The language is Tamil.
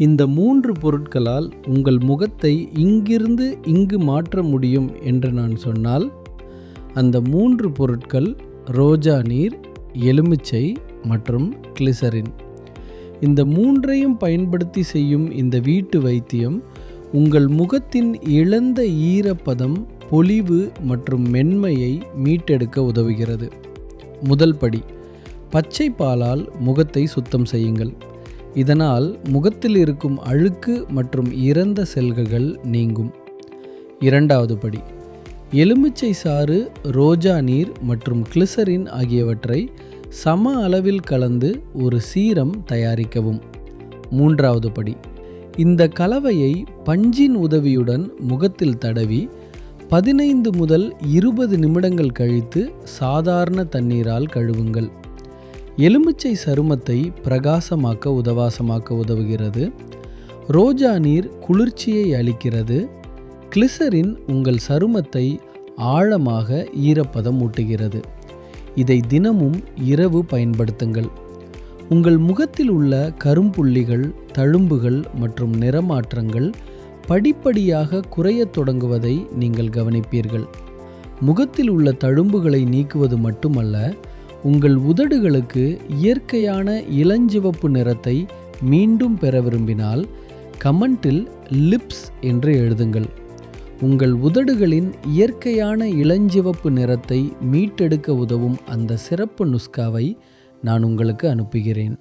இந்த 3 பொருட்களால் உங்கள் முகத்தை இங்கிருந்து இங்கு மாற்ற முடியும் என்று நான் சொன்னால், அந்த 3 பொருட்கள் ரோஜா நீர், எலுமிச்சை மற்றும் கிளிசரின். இந்த 3ஐயும் பயன்படுத்தி செய்யும் இந்த வீட்டு வைத்தியம் உங்கள் முகத்தின் இழந்த ஈரப்பதம், பொலிவு மற்றும் மென்மையை மீட்டெடுக்க உதவுகிறது. முதல் படி, பச்சை பாலால் முகத்தை சுத்தம் செய்யுங்கள். இதனால் முகத்தில் இருக்கும் அழுக்கு மற்றும் இறந்த செல்கள் நீங்கும். இரண்டாவது படி, எலுமிச்சை சாறு, ரோஜா நீர் மற்றும் கிளிசரின் ஆகியவற்றை சம அளவில் கலந்து ஒரு சீரம் தயாரிக்கவும். மூன்றாவது படி, இந்த கலவையை பஞ்சின் உதவியுடன் முகத்தில் தடவி 15 முதல் 20 நிமிடங்கள் கழித்து சாதாரண தண்ணீரால் கழுவுங்கள். எலுமிச்சை சருமத்தை பிரகாசமாக்க உதவுகிறது. ரோஜா நீர் குளிர்ச்சியை அளிக்கிறது. கிளிசரின் உங்கள் சருமத்தை ஆழமாக ஈரப்பதம் ஊட்டுகிறது. இதை தினமும் இரவு பயன்படுத்துங்கள். உங்கள் முகத்தில் உள்ள கரும்புள்ளிகள், தழும்புகள் மற்றும் நிறமாற்றங்கள் படிப்படியாக குறையத் தொடங்குவதை நீங்கள் கவனிப்பீர்கள். முகத்தில் உள்ள தழும்புகளை நீக்குவது மட்டுமல்ல, உங்கள் உதடுகளுக்கு இயற்கையான இளஞ்சிவப்பு நிறத்தை மீண்டும் பெற விரும்பினால் கமெண்டில் லிப்ஸ் என்று எழுதுங்கள். உங்கள் உதடுகளின் இயற்கையான இளஞ்சிவப்பு நிறத்தை மீட்டெடுக்க உதவும் அந்த சிறப்பு நுஸ்காவை நான் உங்களுக்கு அனுப்புகிறேன்.